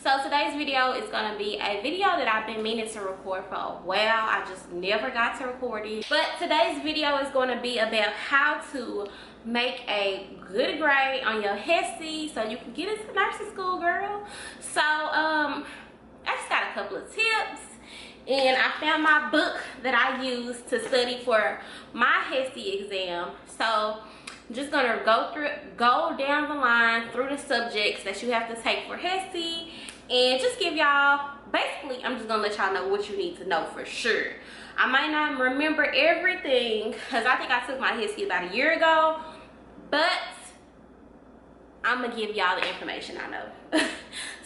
So today's video is gonna be a video that I've been meaning to record for a while. I just never got to record it. But today's video is gonna be about how to make a good grade on your Hesi so you can get into nursing school, girl. So I just got a couple of tips, and I found my book that I use to study for my Hesi exam. So I'm just gonna go down the line through the subjects that you have to take for Hesi, and just give y'all, basically I'm just gonna let y'all know what you need to know for sure. I might not remember everything because I think I took my Hesi about a year ago, but I'm gonna give y'all the information I know.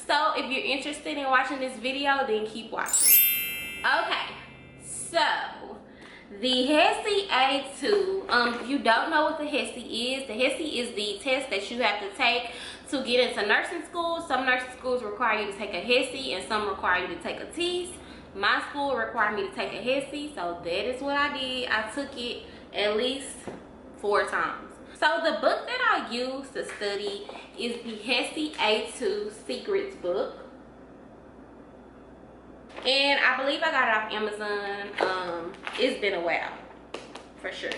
So if you're interested in watching this video, then keep watching. Okay, so the Hesi A2, if you don't know what the Hesi is the test that you have to take to get into nursing school. Some nursing schools require you to take a Hesi and some require you to take a TEAS. My school required me to take a Hesi, so that is what I did. I took it at least 4 times. So the book that I use to study is the Hesi A2 Secrets book. And I believe I got it off Amazon. It's been a while, for sure.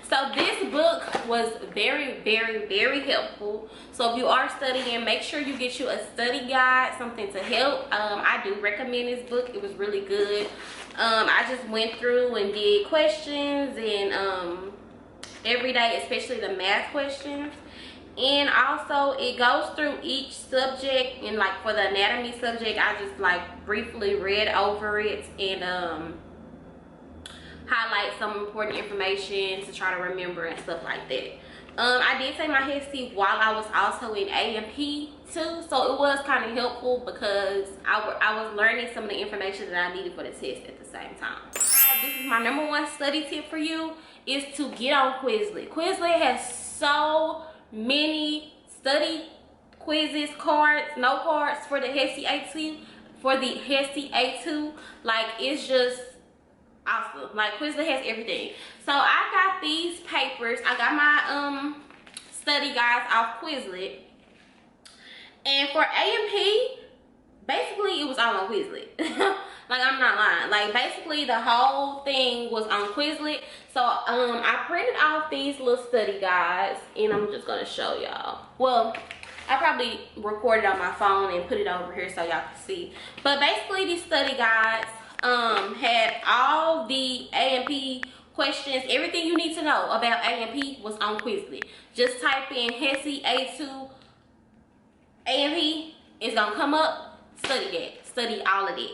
So this book was very, very, very helpful. So if you are studying, make sure you get you a study guide, something to help. I do recommend this book. It was really good. I just went through and did questions and every day, especially the math questions. And also it goes through each subject, and like for the anatomy subject, I just like briefly read over it and highlight some important information to try to remember and stuff like that. I did take my Hesi while I was also in A&P too, so it was kind of helpful because I was learning some of the information that I needed for the test at the same time. This is my #1 study tip for you, is to get on Quizlet. Quizlet has so many study quizzes, note cards for the Hesi A2, like it's just awesome. Like Quizlet has everything. So I got these papers. I got my study guides off Quizlet, and for A&P, basically it was all on Quizlet. Like, I'm not lying. Like, basically the whole thing was on Quizlet. So I printed off these little study guides, and I'm just gonna show y'all. Well, I probably recorded on my phone and put it over here so y'all can see. But basically these study guides had all the A&P questions. Everything you need to know about A&P was on Quizlet. Just type in Hesi A2 A&P, it's gonna come up. Study that. Study all of it.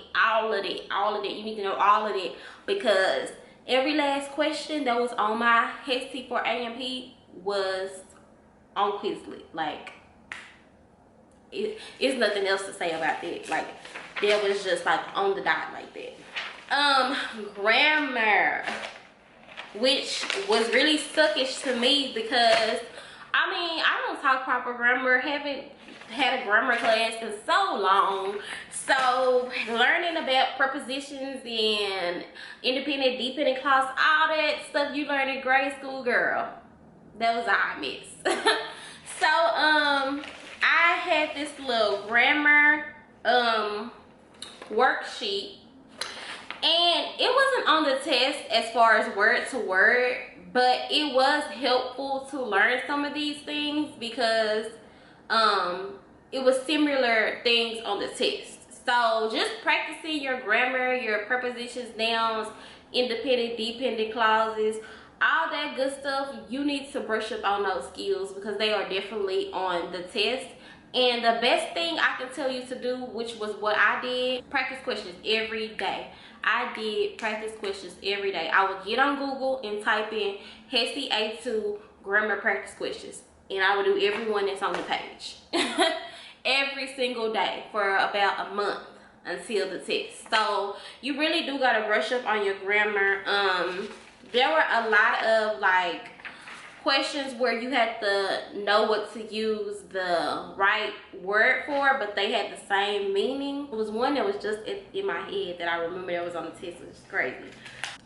You need to know all of it, because every last question that was on my Hesi for A&P was on Quizlet. Like, it's nothing else to say about that. Like, that was just like on the dot like that. Grammar, which was really suckish to me because I mean, I don't talk proper grammar. Haven't had a grammar class in so long. So learning about prepositions and independent, dependent clause, all that stuff you learn in grade school, girl, that was a hot mess. So I had this little grammar worksheet, and it wasn't on the test as far as word to word, but it was helpful to learn some of these things because it was similar things on the test. So just practicing your grammar, your prepositions, nouns, independent, dependent clauses, all that good stuff, you need to brush up on those skills because they are definitely on the test. And the best thing I can tell you to do, which was what I did, practice questions every day. I did practice questions every day. I would get on Google and type in Hesi A2 grammar practice questions, and I would do every one that's on the page. Every single day for about a month until the test. So you really do gotta brush up on your grammar. There were a lot of like questions where you had to know what to use the right word for, but they had the same meaning. It was one that was just in my head that I remember that was on the test, which is crazy.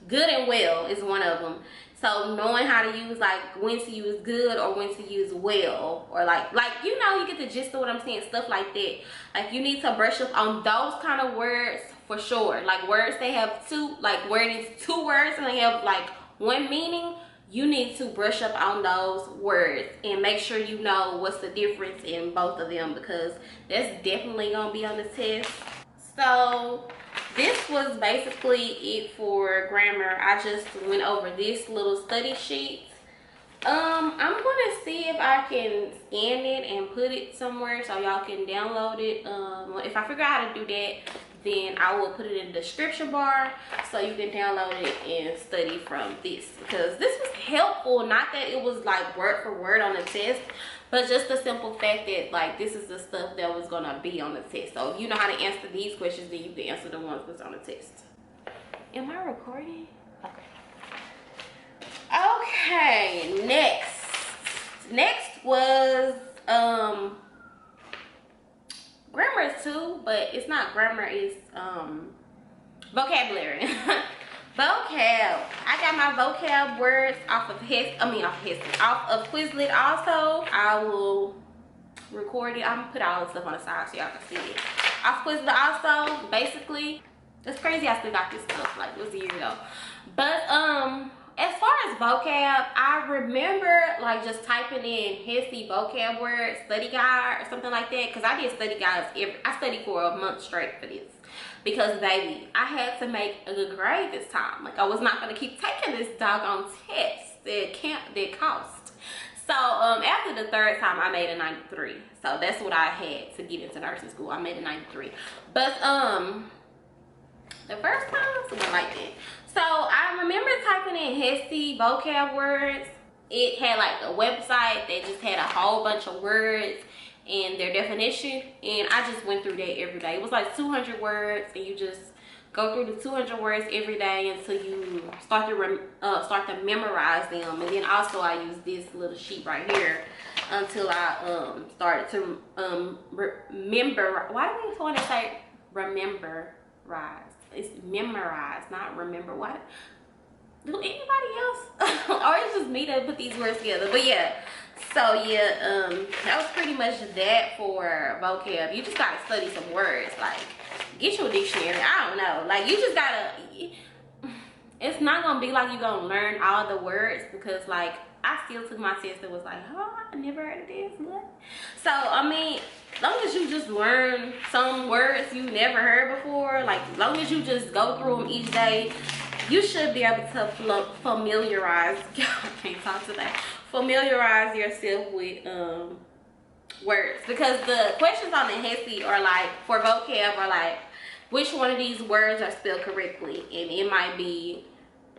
Good and well is one of them. So knowing how to use, like, when to use good or when to use well, or like you know, you get the gist of what I'm saying, stuff like that. Like, you need to brush up on those kind of words for sure. Like, words they have two, like where it is two words and they have like one meaning, you need to brush up on those words and make sure you know what's the difference in both of them, because that's definitely gonna be on the test. So this was basically it for grammar. I just went over this little study sheet. I'm gonna see if I can scan it and put it somewhere so y'all can download it. If I figure out how to do that, then I will put it in the description bar so you can download it and study from this, because this was helpful. Not that it was like word for word on the test, but just the simple fact that, like, this is the stuff that was gonna be on the test. So if you know how to answer these questions, then you can answer the ones that's on the test. Am I recording? Okay, next was grammar too, but it's not grammar, it's vocabulary. Vocab. I got my vocab words off of Quizlet. Also, I will record it. I'm gonna put all the stuff on the side so y'all can see it. Off Quizlet also, basically, it's crazy I still got this stuff, like it was a year ago. But as far as vocab, I remember like just typing in Hesi vocab word study guide or something like that, because I did study guides I studied for a month straight for this, because baby, I had to make a good grade this time. Like, I was not gonna keep taking this doggone test that cost. So after the third time, I made a 93. So that's what I had to get into nursing school. I made a 93. But the first time, something like that. So I remember typing in Hesi vocab words. It had like a website that just had a whole bunch of words and their definition, and I just went through that every day. It was like 200 words, and you just go through the 200 words every day until you start to memorize them. And then also I use this little sheet right here until I started to remember. Why do we want to say remember? It's memorize, not remember. What? Do anybody else? Or it's just me that put these words together? But yeah. So yeah, that was pretty much that for vocab. You just gotta study some words. Like, get your dictionary. I don't know. Like, you just gotta. It's not gonna be like you gonna learn all the words, because like I still took my test and was like, oh, I never heard of this. What? So I mean, long as you just learn some words you never heard before, like long as you just go through them each day, you should be able to familiarize. I can't talk today. Familiarize yourself with words, because the questions on the Hesi are like, for vocab, are like, which one of these words are spelled correctly, and it might be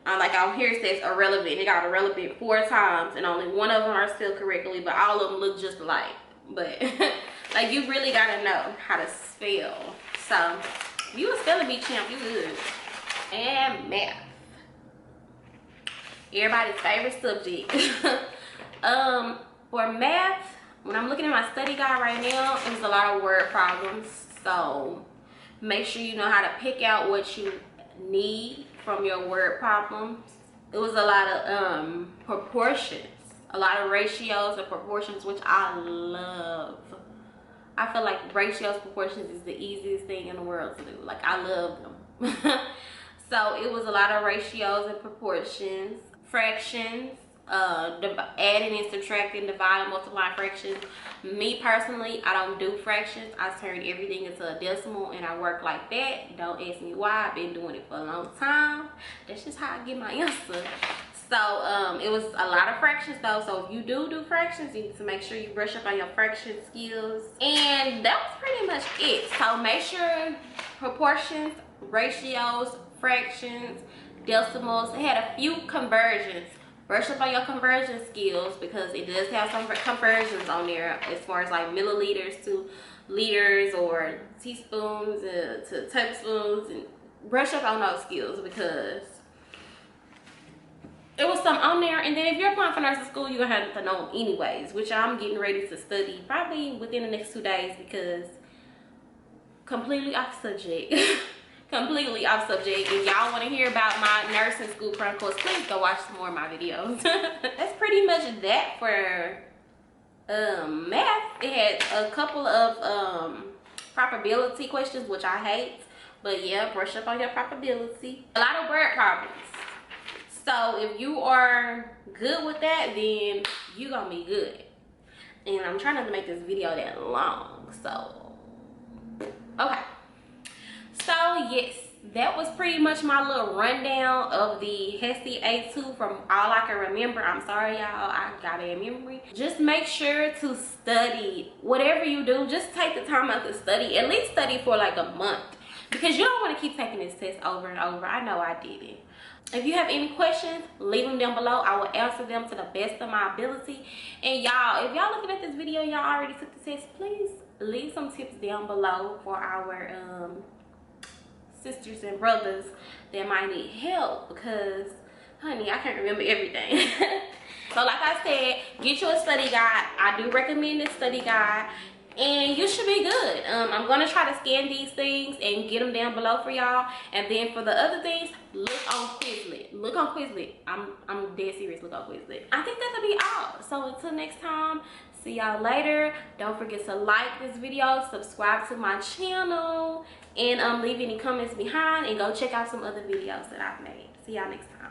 like on here it says irrelevant. It got irrelevant 4 times and only one of them are spelled correctly, but all of them look just alike. But like, you really gotta know how to spell. So you a spelling bee champ, you good. And math, everybody's favorite subject. For math, when I'm looking at my study guide right now, there's a lot of word problems. So make sure you know how to pick out what you need from your word problems. It was a lot of proportions, a lot of ratios and proportions, which I love. I feel like ratios, proportions is the easiest thing in the world to do. Like, I love them. So it was a lot of ratios and proportions, fractions, adding and subtracting, dividing, multiplying fractions. Me personally, I don't do fractions. I turn everything into a decimal and I work like that. Don't ask me why. I've been doing it for a long time. That's just how I get my answer. So it was a lot of fractions though. So if you do fractions, you need to make sure you brush up on your fraction skills. And that was pretty much it. So make sure proportions, ratios, fractions, decimals. It had a few conversions. Brush up on your conversion skills, because it does have some conversions on there as far as like milliliters to liters or teaspoons to tablespoons, and brush up on those skills because it was some on there. And then if you're applying for nursing school, you're gonna have to know them anyways, which I'm getting ready to study probably within the next 2 days, because completely off subject. completely off subject, and y'all want to hear about my nursing school chronicles, please go watch some more of my videos. That's pretty much that for math. It had a couple of probability questions, which I hate, but yeah, brush up on your probability. A lot of word problems. So if you are good with that, then you gonna be good. And I'm trying not to make this video that long, so okay. So yes, that was pretty much my little rundown of the Hesi A2 from all I can remember. I'm sorry y'all, I got bad memory. Just make sure to study. Whatever you do, just take the time out to study. At least study for like a month, because you don't want to keep taking this test over and over. I know I did it. If you have any questions, leave them down below. I will answer them to the best of my ability. And y'all, if y'all looking at this video, y'all already took the test, please leave some tips down below for our sisters and brothers that might need help, because honey, I can't remember everything. So like I said, get you a study guide. I do recommend this study guide, and you should be good. I'm gonna try to scan these things and get them down below for y'all, and then for the other things, look on Quizlet. Look on Quizlet. I'm dead serious. Look on Quizlet. I think that'll be all. So until next time, see y'all later. Don't forget to like this video, subscribe to my channel, and leave any comments behind, and go check out some other videos that I've made. See y'all next time.